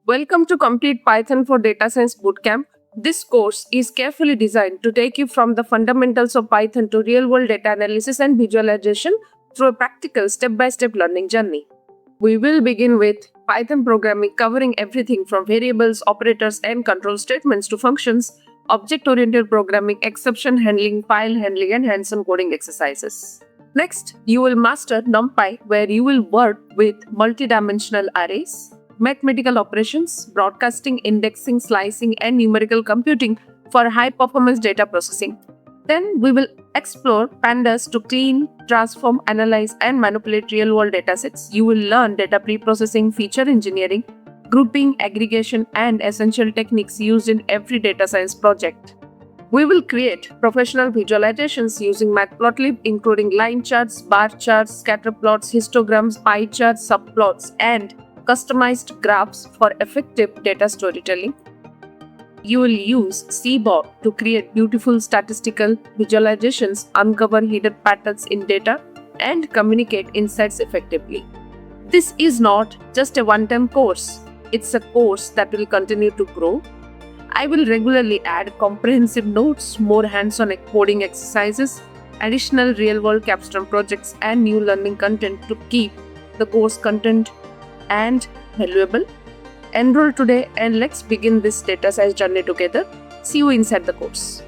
Welcome to Complete Python for Data Science Bootcamp. This course is carefully designed to take you from the fundamentals of Python to real-world data analysis and visualization through a practical step-by-step learning journey. We will begin with Python programming, covering everything from variables, operators, and control statements to functions, object-oriented programming, exception handling, file handling, and hands-on coding exercises. Next, you will master NumPy, where you will work with multidimensional arrays, mathematical operations, broadcasting, indexing, slicing, and numerical computing for high-performance data processing. Then we will explore Pandas to clean, transform, analyze, and manipulate real-world datasets. You will learn data pre-processing, feature engineering, grouping, aggregation, and essential techniques used in every data science project. We will create professional visualizations using Matplotlib, including line charts, bar charts, scatter plots, histograms, pie charts, subplots, and customized graphs for effective data storytelling. You will use Seaborn to create beautiful statistical visualizations, uncover hidden patterns in data, and communicate insights effectively. This is not just a one-time course. It's a course that will continue to grow. I will regularly add comprehensive notes, more hands-on coding exercises, additional real-world Capstone projects, and new learning content to keep the course content and valuable. Enroll today and let's begin this data science journey together. See you inside the course.